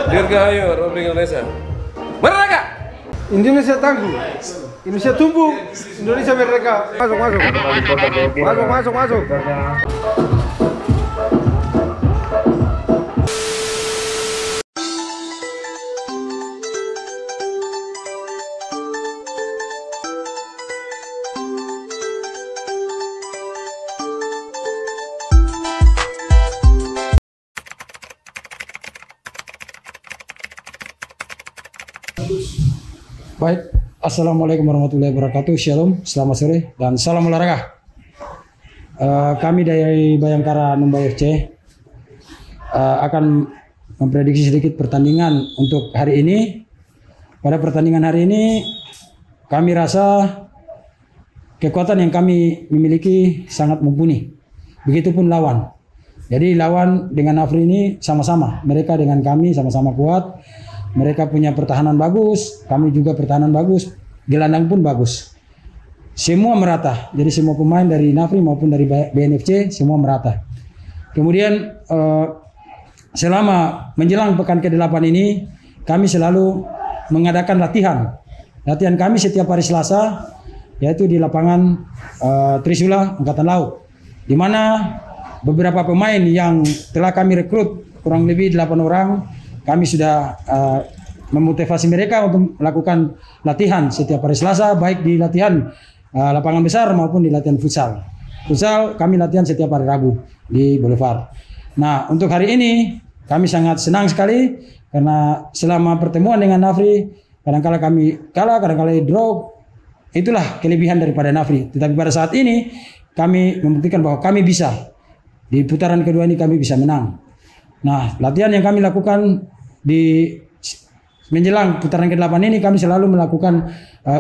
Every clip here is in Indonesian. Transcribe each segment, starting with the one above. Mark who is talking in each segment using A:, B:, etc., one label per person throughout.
A: Dirgahayu Republik Indonesia. Merdeka!
B: Indonesia tangguh, Indonesia tumbuh, Indonesia merdeka. Masuk, masuk, masuk, masuk, masuk.
C: Baik, assalamualaikum warahmatullahi wabarakatuh. Shalom, selamat sore dan salam olahraga. Kami dari Bayangkara Numbai FC akan memprediksi sedikit pertandingan untuk hari ini. Pada pertandingan hari ini, kami rasa kekuatan yang kami miliki sangat mumpuni. Begitupun lawan. Jadi lawan dengan Nafri ini sama-sama. Mereka dengan kami sama-sama kuat. Mereka punya pertahanan bagus, kami juga pertahanan bagus, gelandang pun bagus. Semua merata, jadi semua pemain dari Nafri maupun dari BNFC semua merata. Kemudian selama menjelang pekan ke-8 ini, kami selalu mengadakan latihan. Latihan kami setiap hari Selasa, yaitu di lapangan Trisula Angkatan Laut. Di mana beberapa pemain yang telah kami rekrut, kurang lebih 8 orang, kami sudah memotivasi mereka untuk melakukan latihan setiap hari Selasa, baik di latihan lapangan besar maupun di latihan futsal. Futsal kami latihan setiap hari Rabu di Boulevard. Nah, untuk hari ini kami sangat senang sekali karena selama pertemuan dengan Nafri, kadang-kala kami kalah, kadang-kala draw. Itulah kelebihan daripada Nafri. Tetapi pada saat ini kami membuktikan bahwa kami bisa. Di putaran kedua ini kami bisa menang. Nah, latihan yang kami lakukan di menjelang putaran ke-8 ini kami selalu melakukan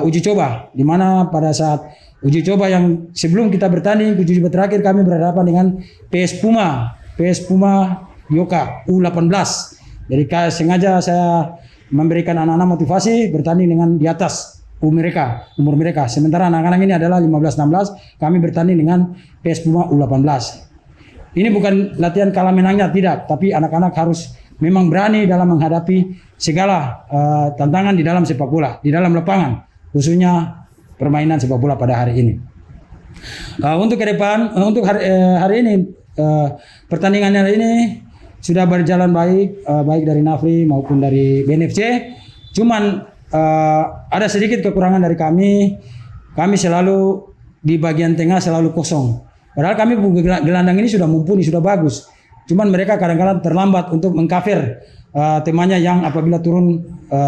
C: uji coba, di mana pada saat uji coba yang sebelum kita bertanding, uji coba terakhir kami berhadapan dengan PS Puma Yoka U18. Jadi sengaja saya memberikan anak-anak motivasi bertanding dengan di atas umur mereka. Sementara anak-anak ini adalah 15-16, kami bertanding dengan PS Puma U18. Ini bukan latihan kalah menangnya, tidak, tapi anak-anak harus memang berani dalam menghadapi segala tantangan di dalam sepak bola, di dalam lapangan, khususnya permainan sepak bola pada hari ini. Untuk ke depan, untuk hari ini, pertandingan hari ini sudah berjalan baik, baik dari Nafri maupun dari BNFC. Cuman ada sedikit kekurangan dari kami. Kami selalu di bagian tengah selalu kosong. Padahal kami gelandang ini sudah mumpuni, sudah bagus. Cuman mereka kadang-kadang terlambat untuk mengcover temannya yang apabila turun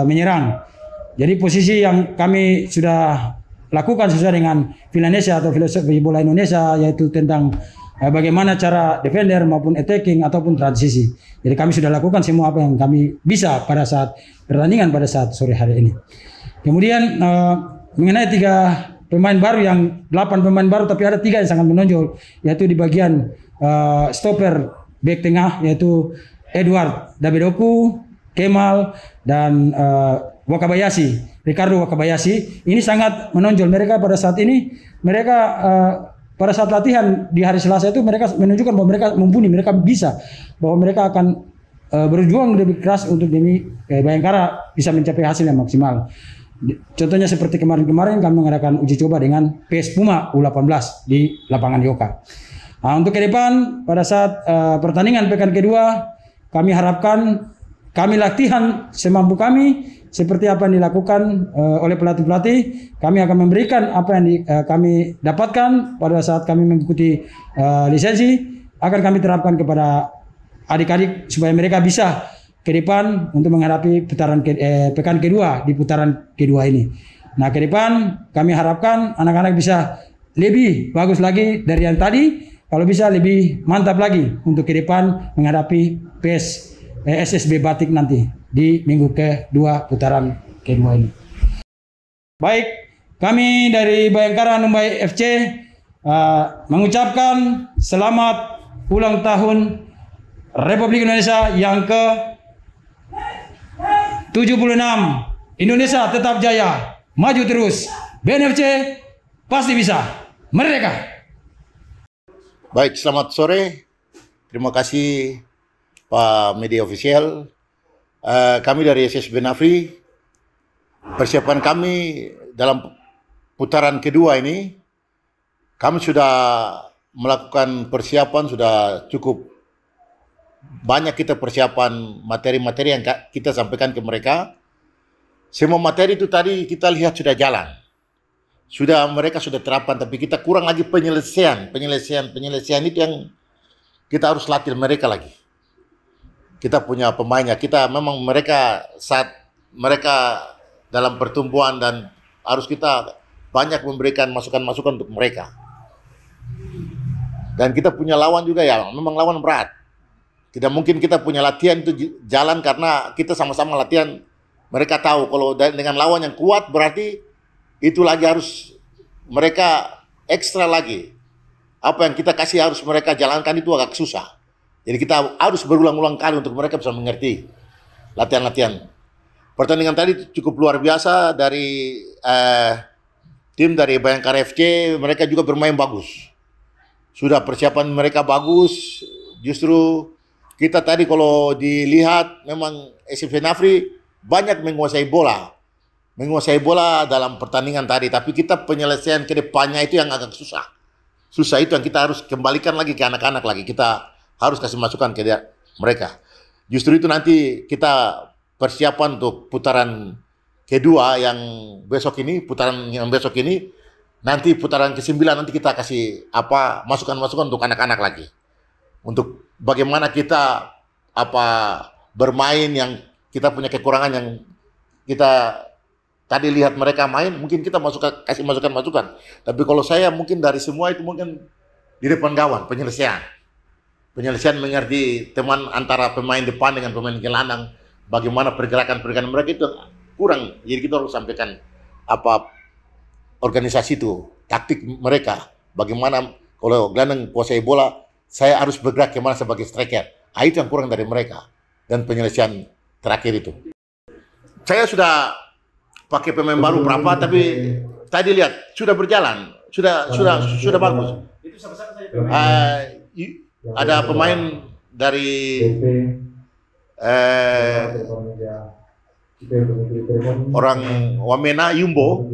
C: menyerang. Jadi posisi yang kami sudah lakukan sesuai dengan Indonesia atau filosofi bola Indonesia, yaitu tentang bagaimana cara defender maupun attacking ataupun transisi. Jadi kami sudah lakukan semua apa yang kami bisa pada saat pertandingan pada saat sore hari ini. Kemudian mengenai 3 pemain baru, yang 8 pemain baru, tapi ada 3 yang sangat menonjol, yaitu di bagian stopper back tengah, yaitu Edward Davidoku, Kemal, dan Ricardo Wakabayashi. Ini sangat menonjol. Mereka pada saat ini, pada saat latihan di hari Selasa itu mereka menunjukkan bahwa mereka mumpuni, mereka bisa, bahwa mereka akan berjuang lebih keras untuk demi Bayangkara bisa mencapai hasil yang maksimal. Contohnya seperti kemarin-kemarin kami mengadakan uji coba dengan PS Puma U18 di lapangan Yoka. Nah, untuk ke depan pada saat pertandingan pekan kedua, kami harapkan kami latihan semampu kami seperti apa yang dilakukan oleh pelatih-pelatih. Kami akan memberikan apa yang kami dapatkan pada saat kami mengikuti lisensi, akan kami terapkan kepada adik-adik supaya mereka bisa ke depan untuk menghadapi putaran pekan kedua di putaran kedua ini. Nah, ke depan kami harapkan anak-anak bisa lebih bagus lagi dari yang tadi, kalau bisa lebih mantap lagi untuk ke depan menghadapi SSB Batik nanti di minggu kedua putaran kedua ini. Baik, kami dari Bayangkara Numbai FC mengucapkan selamat ulang tahun Republik Indonesia yang ke-76. Indonesia tetap jaya, maju terus. BNFC pasti bisa. Merdeka.
D: Baik, selamat sore. Terima kasih Pak Media Official. Kami dari SS Benafri, persiapan kami dalam putaran kedua ini, kami sudah melakukan persiapan, sudah cukup banyak kita persiapan materi-materi yang kita sampaikan ke mereka. Semua materi itu tadi kita lihat sudah jalan. Mereka sudah terapkan, tapi kita kurang lagi penyelesaian itu yang kita harus latih mereka lagi. Kita punya pemainnya, memang mereka saat mereka dalam pertumbuhan dan harus kita banyak memberikan masukan-masukan untuk mereka. Dan kita punya lawan juga ya, memang lawan berat. Tidak mungkin kita punya latihan itu jalan karena kita sama-sama latihan. Mereka tahu kalau dengan lawan yang kuat berarti itu lagi harus mereka ekstra lagi. Apa yang kita kasih harus mereka jalankan itu agak susah. Jadi kita harus berulang-ulang kali untuk mereka bisa mengerti latihan-latihan. Pertandingan tadi cukup luar biasa dari tim dari Bayangkara FC, mereka juga bermain bagus. Sudah persiapan mereka bagus. Justru kita tadi kalau dilihat memang SS Benafri banyak menguasai bola dalam pertandingan tadi, tapi kita penyelesaian ke depannya itu yang agak susah. Susah itu yang kita harus kembalikan lagi ke anak-anak lagi. Kita harus kasih masukan ke mereka. Justru itu nanti kita persiapan untuk putaran kedua yang besok ini, nanti putaran ke-9 nanti kita kasih masukan-masukan untuk anak-anak lagi. Untuk bagaimana kita bermain yang kita punya kekurangan yang kita tadi lihat mereka main, mungkin kita kasih masukan-masukan. Tapi kalau saya mungkin dari semua itu mungkin di depan gawang penyelesaian mengerti teman antara pemain depan dengan pemain gelandang, bagaimana pergerakan mereka itu kurang. Jadi kita harus sampaikan organisasi itu, taktik mereka, bagaimana kalau gelandang kuasai bola, saya harus bergerak kemana sebagai striker. Itu yang kurang dari mereka. Dan penyelesaian terakhir itu. Saya sudah pakai pemain baru berapa, tapi tadi lihat sudah berjalan, sudah bagus. Ada pemain dari orang Wamena, Yumbo,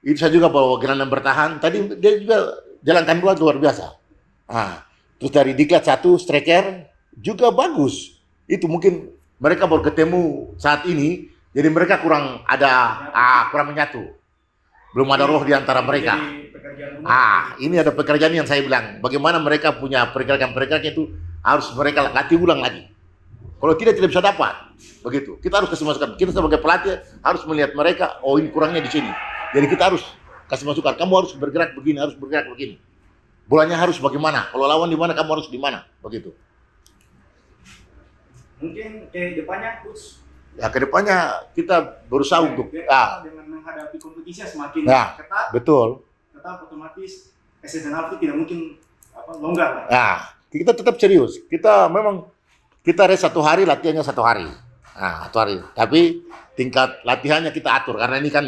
D: itu saya juga bawa gelandang bertahan. Tadi dia juga jalankan bola luar biasa. Terus dari Diklat 1 striker juga bagus. Itu mungkin mereka baru ketemu saat ini, jadi mereka kurang menyatu. Belum ada roh di antara mereka. Ini ada pekerjaan yang saya bilang. Bagaimana mereka punya pergerakan itu harus mereka latih ulang lagi. Kalau tidak bisa dapat. Begitu. Kita harus kasih masukan. Kita sebagai pelatih harus melihat mereka, ini kurangnya di sini. Jadi kita harus kasih masukan. Kamu harus bergerak begini, harus bergerak begini. Bolanya harus bagaimana? Kalau lawan di mana, kamu harus di mana. Begitu.
E: Mungkin ke depannya, Coach.
D: Ya, ke depannya kita berusaha untuk
E: dengan menghadapi kompetisi semakin ketat.
D: Betul.
E: Tetap otomatis SS Benafri tidak mungkin longgar.
D: Kita tetap serius. Kita rest 1 hari, latihannya 1 hari. 1 hari. Tapi tingkat latihannya kita atur karena ini kan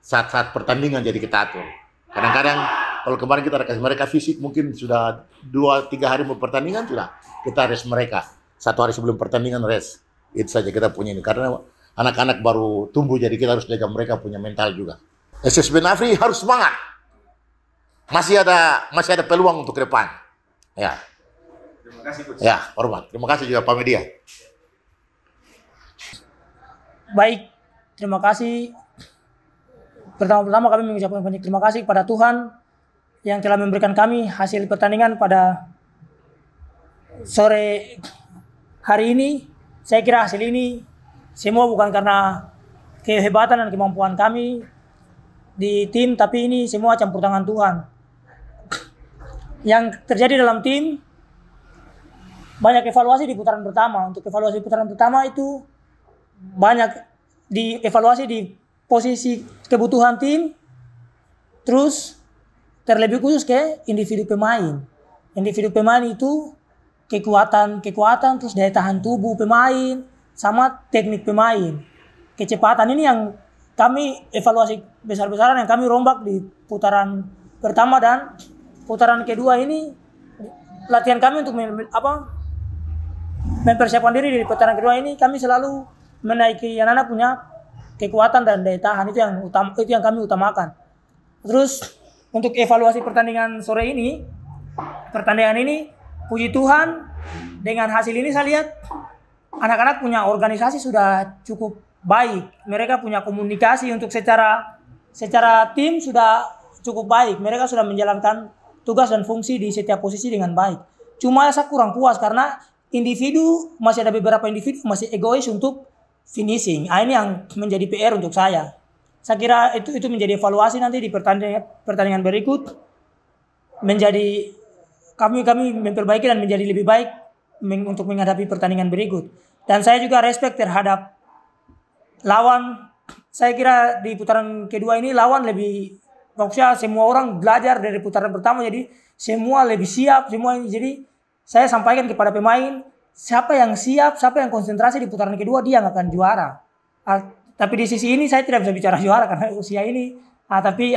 D: saat-saat pertandingan jadi kita atur. Kadang-kadang kalau kemarin kita kasih mereka fisik mungkin sudah 2-3 hari mau pertandingan sudah kita rest mereka. 1 hari sebelum pertandingan rest. Itu saja kita punya ini karena anak-anak baru tumbuh jadi kita harus jaga mereka punya mental juga. SS Benafri harus semangat. Masih ada peluang untuk ke depan. Ya.
E: Terima kasih, Coach.
D: Ya, hormat. Terima kasih juga Pak Media.
F: Baik, terima kasih. Pertama-tama kami mengucapkan banyak terima kasih kepada Tuhan yang telah memberikan kami hasil pertandingan pada sore hari ini. Saya kira hasil ini semua bukan karena kehebatan dan kemampuan kami di tim, tapi ini semua campur tangan Tuhan. Yang terjadi dalam tim, banyak evaluasi di putaran pertama. Untuk evaluasi putaran pertama itu banyak dievaluasi di posisi kebutuhan tim, terus terlebih khusus ke individu pemain. Individu pemain itu kekuatan, terus daya tahan tubuh pemain, sama teknik pemain. Kecepatan ini yang kami evaluasi besar-besaran yang kami rombak di putaran pertama dan putaran kedua ini latihan kami untuk mempersiapkan diri di putaran kedua ini, kami selalu menaiki anak-anak punya kekuatan dan daya tahan, itu yang kami utamakan. Terus untuk evaluasi pertandingan ini, puji Tuhan dengan hasil ini saya lihat anak-anak punya organisasi sudah cukup baik. Mereka punya komunikasi untuk secara tim sudah cukup baik. Mereka sudah menjalankan tugas dan fungsi di setiap posisi dengan baik. Cuma saya kurang puas karena masih ada beberapa individu masih egois untuk finishing. Ini yang menjadi PR untuk saya. Saya kira itu menjadi evaluasi nanti di pertandingan berikut. Menjadi kami memperbaiki dan menjadi lebih baik untuk menghadapi pertandingan berikut. Dan saya juga respect terhadap lawan. Saya kira di putaran kedua ini lawan lebih, maksudnya semua orang belajar dari putaran pertama, jadi semua lebih siap semua ini. Jadi saya sampaikan kepada pemain, siapa yang siap, siapa yang konsentrasi di putaran kedua, dia yang akan juara. Tapi di sisi ini saya tidak bisa bicara juara karena usia ini. Tapi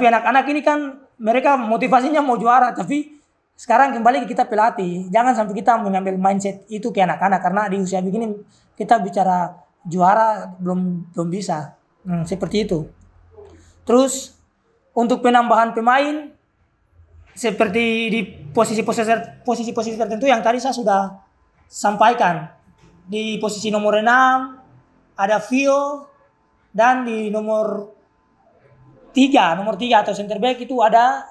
F: anak-anak ini kan mereka motivasinya mau juara. Tapi sekarang kembali ke kita pelatih, jangan sampai kita mengambil mindset itu ke anak-anak karena di usia begini kita bicara juara belum bisa. Seperti itu. Terus untuk penambahan pemain seperti di posisi tertentu yang tadi saya sudah sampaikan. Di posisi nomor 6 ada Vio, dan di nomor 3 atau center back itu ada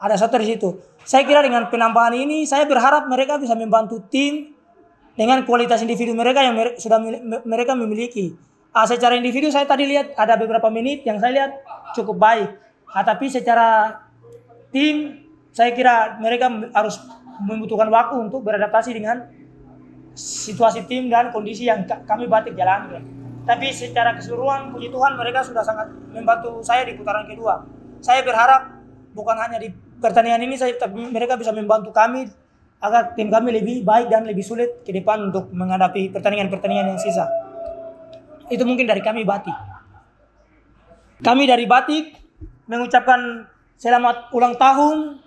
F: Ada Soter di situ. Saya kira dengan penambahan ini saya berharap mereka bisa membantu tim dengan kualitas individu mereka yang mereka memiliki. Secara individu saya tadi lihat ada beberapa menit yang saya lihat cukup baik. Tapi secara tim saya kira mereka harus membutuhkan waktu untuk beradaptasi dengan situasi tim dan kondisi yang kami Batik jalani. Tapi secara keseluruhan puji Tuhan mereka sudah sangat membantu saya di putaran kedua. Saya berharap bukan hanya di pertandingan ini tapi mereka bisa membantu kami agar tim kami lebih baik dan lebih sulit ke depan untuk menghadapi pertandingan-pertandingan yang sisa. Itu mungkin dari kami Batik. Kami dari Batik mengucapkan selamat ulang tahun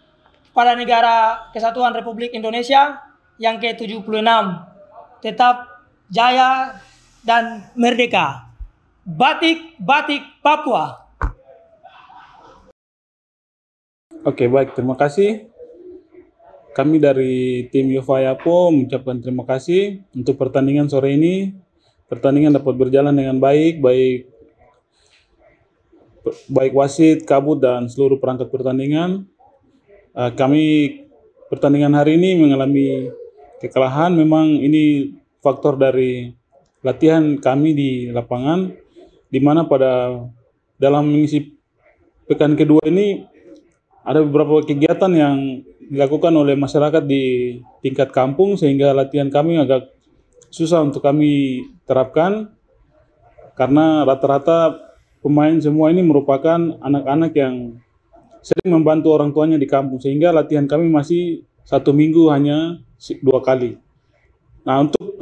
F: pada Negara Kesatuan Republik Indonesia yang ke-76. Tetap jaya dan merdeka. Batik, Batik, Papua.
G: Oke, baik. Terima kasih. Kami dari tim Yofayapo mengucapkan terima kasih untuk pertandingan sore ini. Pertandingan dapat berjalan dengan baik wasit, kabut, dan seluruh perangkat pertandingan. Kami pertandingan hari ini mengalami kekalahan. Memang ini faktor dari latihan kami di lapangan, di mana dalam mengisi pekan kedua ini ada beberapa kegiatan yang dilakukan oleh masyarakat di tingkat kampung sehingga latihan kami agak susah untuk kami terapkan karena rata-rata pemain semua ini merupakan anak-anak yang sering membantu orang tuanya di kampung sehingga latihan kami masih 1 minggu hanya 2 kali. Nah, untuk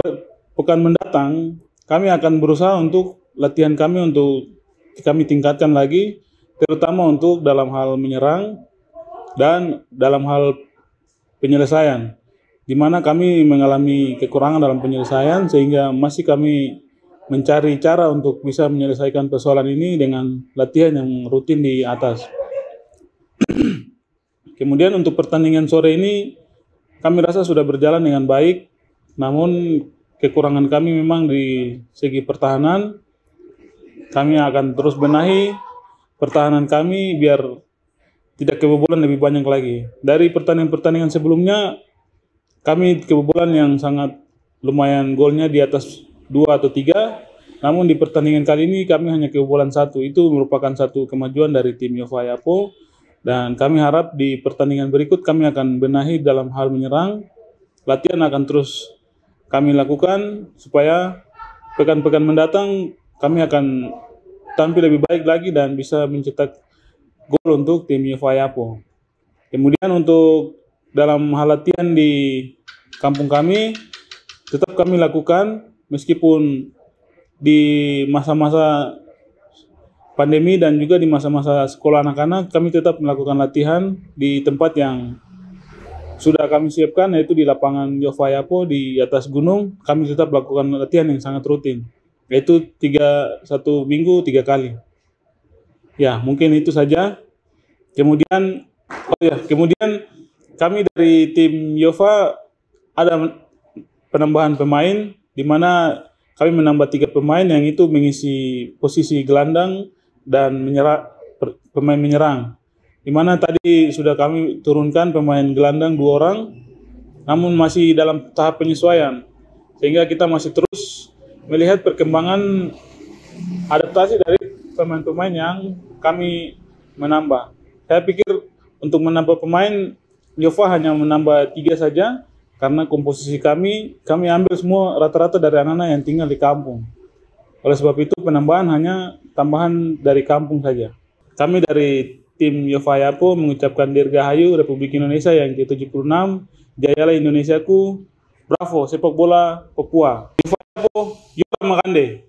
G: pekan mendatang kami akan berusaha untuk latihan kami tingkatkan lagi, terutama untuk dalam hal menyerang dan dalam hal penyelesaian, di mana kami mengalami kekurangan dalam penyelesaian sehingga masih kami mencari cara untuk bisa menyelesaikan persoalan ini dengan latihan yang rutin di atas. Kemudian untuk pertandingan sore ini kami rasa sudah berjalan dengan baik, namun kekurangan kami memang di segi pertahanan. Kami akan terus benahi pertahanan kami biar tidak kebobolan lebih banyak lagi. Dari pertandingan-pertandingan sebelumnya, kami kebobolan yang sangat lumayan, golnya di atas 2 atau 3. Namun di pertandingan kali ini kami hanya kebobolan 1. Itu merupakan satu kemajuan dari tim Yofayapo. Dan kami harap di pertandingan berikut kami akan benahi dalam hal menyerang. Latihan akan terus kami lakukan supaya pekan-pekan mendatang kami akan tampil lebih baik lagi dan bisa mencetak gol untuk tim Yofayapo. Kemudian untuk dalam hal latihan di kampung kami tetap kami lakukan meskipun di masa-masa pandemi dan juga di masa-masa sekolah anak-anak, kami tetap melakukan latihan di tempat yang sudah kami siapkan, yaitu di lapangan Yofayapo di atas gunung. Kami tetap melakukan latihan yang sangat rutin, yaitu 1 minggu 3 kali. Ya, mungkin itu saja. Kemudian kami dari tim Yova ada penambahan pemain, di mana kami menambah 3 pemain yang itu mengisi posisi gelandang dan pemain menyerang. Di mana tadi sudah kami turunkan pemain gelandang 2 orang, namun masih dalam tahap penyesuaian. Sehingga kita masih terus melihat perkembangan adaptasi dari pemain-pemain yang kami menambah. Saya pikir untuk menambah pemain, Yova hanya menambah 3 saja, karena komposisi kami ambil semua rata-rata dari anak-anak yang tinggal di kampung. Oleh sebab itu penambahan hanya tambahan dari kampung saja. Kami dari tim Yofayapo mengucapkan Dirgahayu Republik Indonesia yang ke-76, Jayalah Indonesiaku, Bravo Sepak Bola Papua. Yofayapo, Yofa Makande.